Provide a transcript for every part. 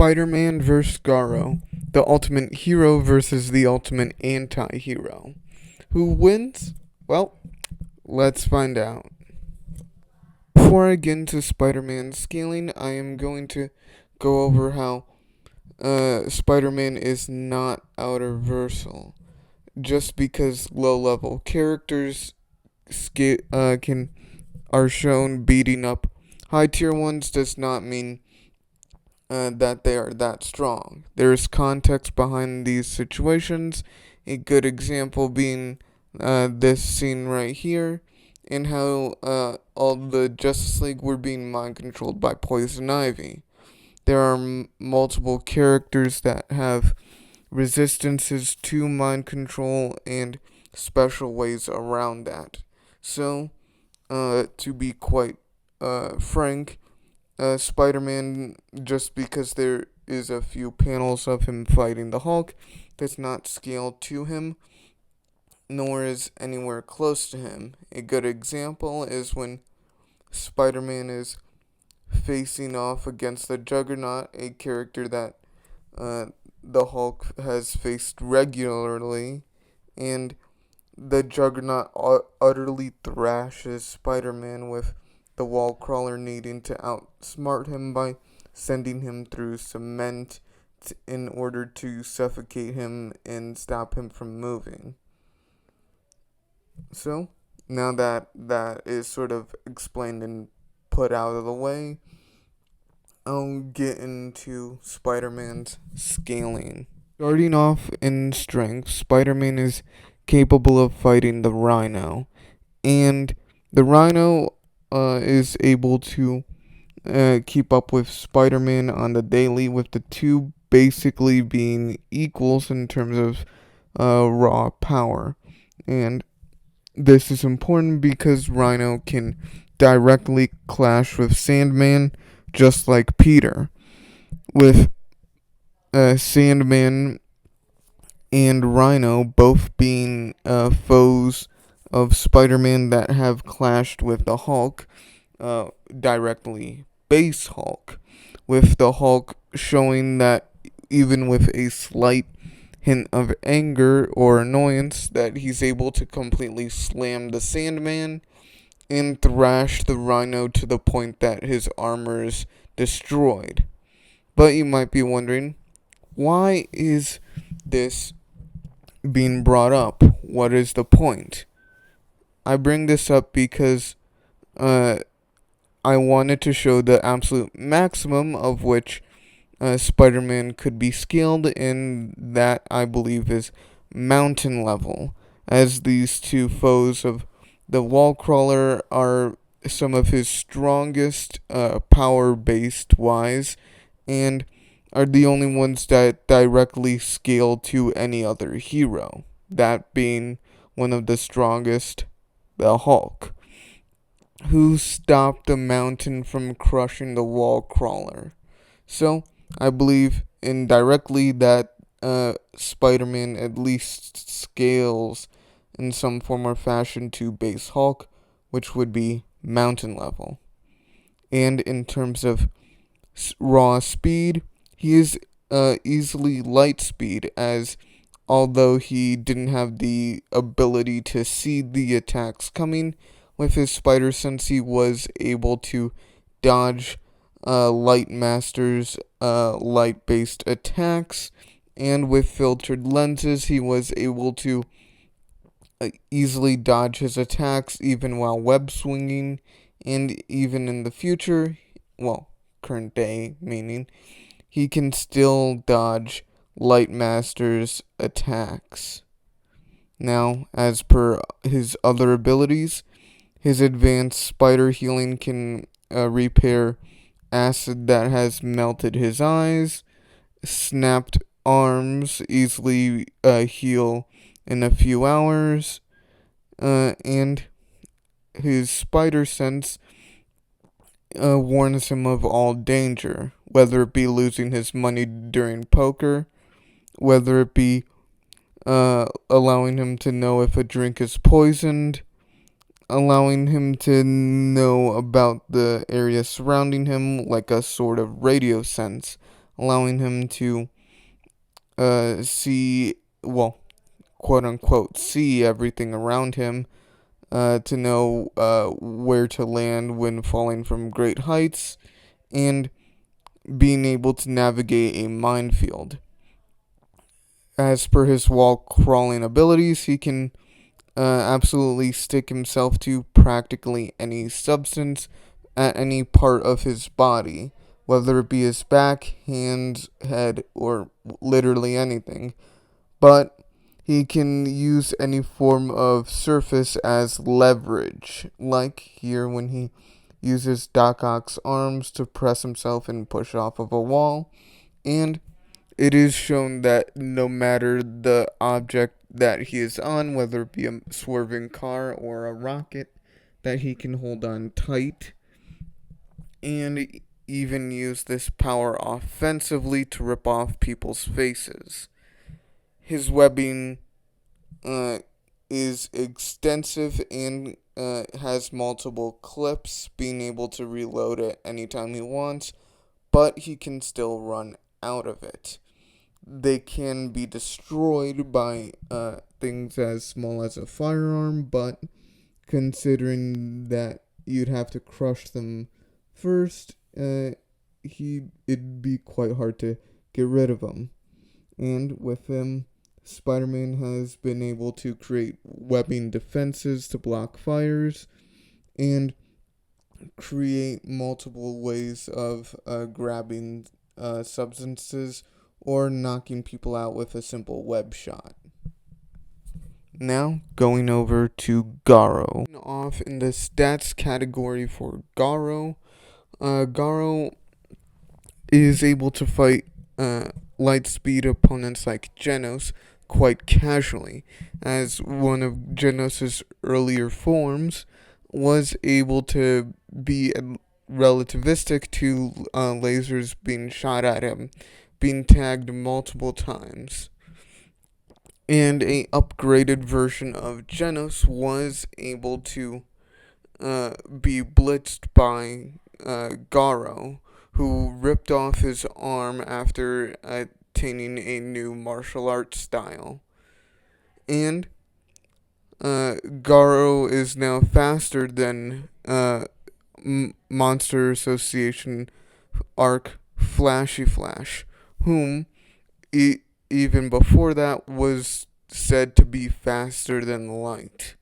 Spider-Man vs. Garou, the ultimate hero versus the ultimate anti-hero. Who wins? Well, let's find out. Before I get into Spider-Man scaling, I am going to go over how Spider-Man is not universal. Just because low-level characters can are shown beating up high-tier ones does not mean that they are that strong. There is context behind these situations, a good example being this scene right here, and how all the Justice League were being mind controlled by Poison Ivy. There are multiple characters that have resistances to mind control and special ways around that. So, to be quite frank, Spider-Man, just because there is a few panels of him fighting the Hulk, does not scale to him, nor is anywhere close to him. A good example is when Spider-Man is facing off against the Juggernaut, a character that the Hulk has faced regularly, and the Juggernaut utterly thrashes Spider-Man, with the wall crawler needing to outsmart him by sending him through cement in order to suffocate him and stop him from moving. So, now that that is sort of explained and put out of the way, I'll get into Spider-Man's scaling. Starting off in strength, Spider-Man is capable of fighting the Rhino, and the Rhino is able to keep up with Spider-Man on the daily, with the two basically being equals in terms of raw power. And this is important because Rhino can directly clash with Sandman, just like Peter. With Sandman and Rhino both being foes of Spider-Man that have clashed with the Hulk, directly base Hulk, with the Hulk showing that even with a slight hint of anger or annoyance, that he's able to completely slam the Sandman and thrash the Rhino to the point that his armor is destroyed. But you might be wondering, why is this being brought up? What is the point? I bring this up because I wanted to show the absolute maximum of which Spider-Man could be scaled, and that I believe is mountain level, as these two foes of the wall crawler are some of his strongest power-based wise, and are the only ones that directly scale to any other hero, that being one of the strongest, the Hulk, who stopped the mountain from crushing the wall crawler. So, I believe indirectly that Spider-Man at least scales in some form or fashion to base Hulk, which would be mountain level. And in terms of raw speed, he is easily light speed, as although he didn't have the ability to see the attacks coming, with his spider sense he was able to dodge Light Master's light-based attacks, and with filtered lenses he was able to easily dodge his attacks even while web swinging, and even in the future, well, current day meaning, he can still dodge Light Master's attacks. Now, as per his other abilities, his advanced spider healing can repair acid that has melted his eyes. Snapped arms easily heal in a few hours. And his spider sense warns him of all danger, whether it be losing his money during poker, whether it be allowing him to know if a drink is poisoned, allowing him to know about the area surrounding him like a sort of radio sense, allowing him to see, well, quote unquote, see everything around him, to know where to land when falling from great heights, and being able to navigate a minefield. As per his wall crawling abilities, he can absolutely stick himself to practically any substance at any part of his body, whether it be his back, hands, head, or literally anything. But he can use any form of surface as leverage, like here when he uses Doc Ock's arms to press himself and push off of a wall, and it is shown that no matter the object that he is on, whether it be a swerving car or a rocket, that he can hold on tight and even use this power offensively to rip off people's faces. His webbing uh, is extensive and has multiple clips, being able to reload it anytime he wants, but he can still run out of it. They can be destroyed by things as small as a firearm, but considering that you'd have to crush them first, it'd be quite hard to get rid of them. And with him, Spider-Man has been able to create webbing defenses to block fires and create multiple ways of grabbing substances or knocking people out with a simple web shot. Now, going over to Garou. Off in the stats category for Garou, Garou is able to fight light speed opponents like Genos quite casually, as one of Genos' earlier forms was able to be relativistic to lasers being shot at him, being tagged multiple times. And a upgraded version of Genos was able to be blitzed by Garou, who ripped off his arm after attaining a new martial arts style. And Garou is now faster than Monster Association arc Flashy Flash, whom even before that was said to be faster than light.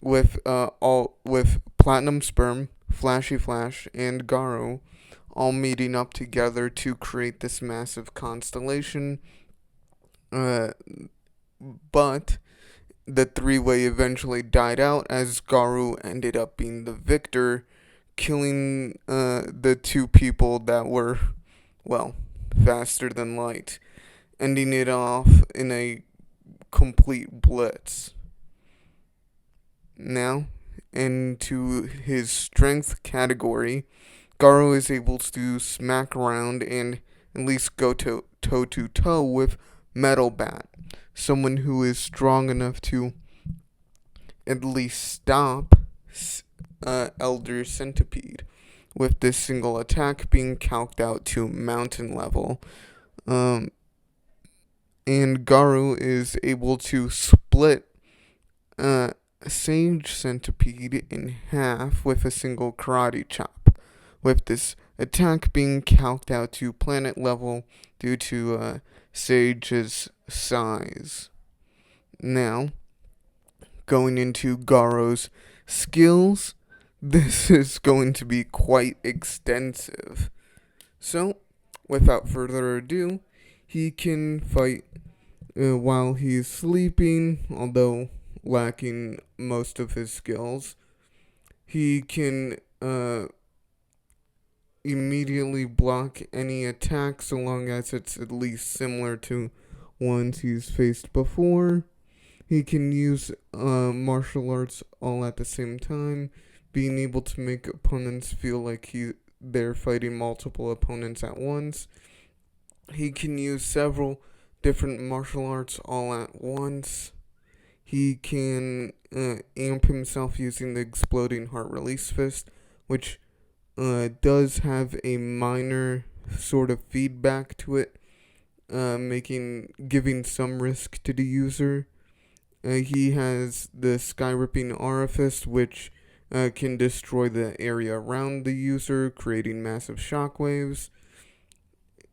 With Platinum Sperm, Flashy Flash, and Garou all meeting up together to create this massive constellation. But the three-way eventually died out as Garou ended up being the victor, killing the two people that were, well, faster than light, ending it off in a complete blitz. Now, into his strength category, Garou is able to smack around and at least go toe to toe with Metal Bat, someone who is strong enough to at least stop Elder Centipede, with this single attack being calced out to mountain level. And Garou is able to split Sage Centipede in half with a single karate chop, with this attack being calced out to planet level due to Sage's size. Now, going into Garou's skills, this is going to be quite extensive. So, without further ado, he can fight while he's sleeping, although lacking most of his skills. He can immediately block any attack so long as it's at least similar to ones he's faced before. He can use martial arts all at the same time, being able to make opponents feel like they're fighting multiple opponents at once. He can use several different martial arts all at once. He can amp himself using the Exploding Heart Release Fist, which does have a minor sort of feedback to it, giving some risk to the user. He has the Sky Ripping Orifice, which can destroy the area around the user, creating massive shockwaves.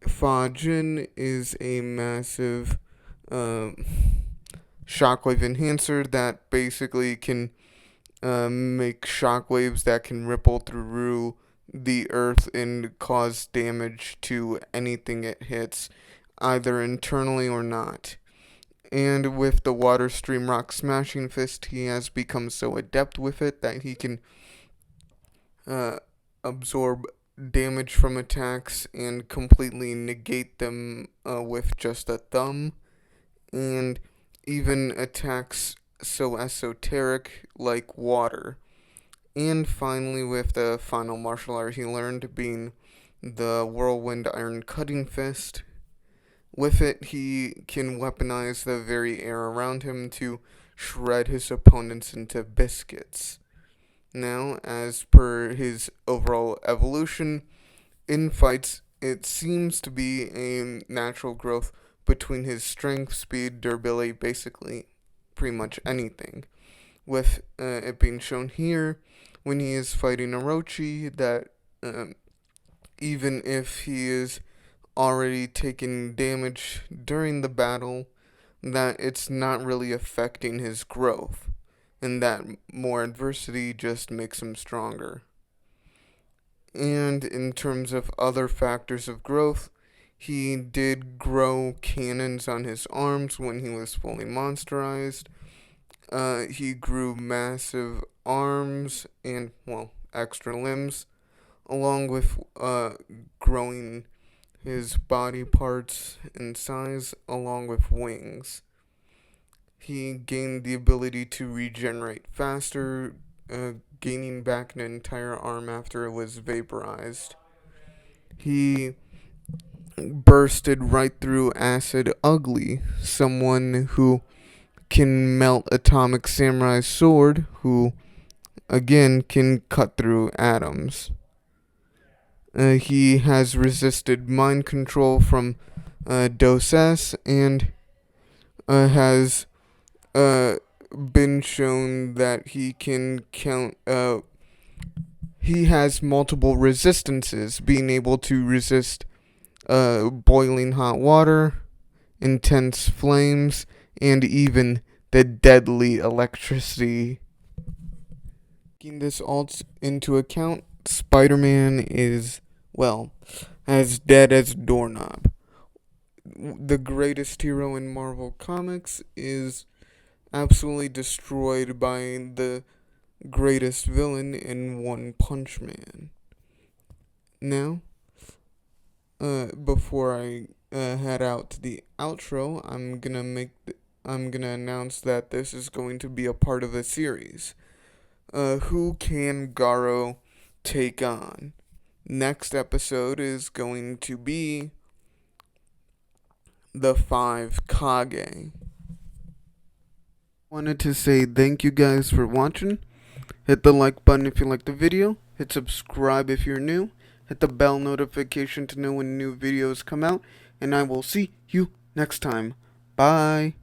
Fajin is a massive uh, shockwave enhancer that basically can make shockwaves that can ripple through the earth and cause damage to anything it hits, either internally or not. And with the Water Stream Rock Smashing Fist, he has become so adept with it that he can uh, absorb damage from attacks and completely negate them with just a thumb. And even attacks so esoteric like water. And finally, with the final martial art he learned being the Whirlwind Iron Cutting Fist. With it, he can weaponize the very air around him to shred his opponents into biscuits. Now, as per his overall evolution, in fights, it seems to be a natural growth between his strength, speed, durability, basically pretty much anything. With it being shown here when he is fighting Orochi that even if he is already taking damage during the battle, that it's not really affecting his growth, and that more adversity just makes him stronger. And in terms of other factors of growth, he did grow cannons on his arms when he was fully monsterized. He grew massive arms and, well, extra limbs, along with growing his body parts in size, along with wings. He gained the ability to regenerate faster, gaining back an entire arm after it was vaporized. He bursted right through Acid Ugly, someone who can melt Atomic Samurai's sword, who again can cut through atoms. He has resisted mind control from Doses and has uh, been shown that he can count. He has multiple resistances, being able to resist boiling hot water, intense flames, and even the deadly electricity. Taking this all into account, Spider Man is, well, as dead as a doorknob. The greatest hero in Marvel Comics is absolutely destroyed by the greatest villain in One Punch Man. Now, before I head out to the outro, I'm gonna announce that this is going to be a part of a series. Who can Garou take on? Next episode is going to be the 5 Kage. Wanted to say thank you guys for watching. Hit the like button if you liked the video. Hit subscribe if you're new. Hit the bell notification to know when new videos come out. And I will see you next time. Bye.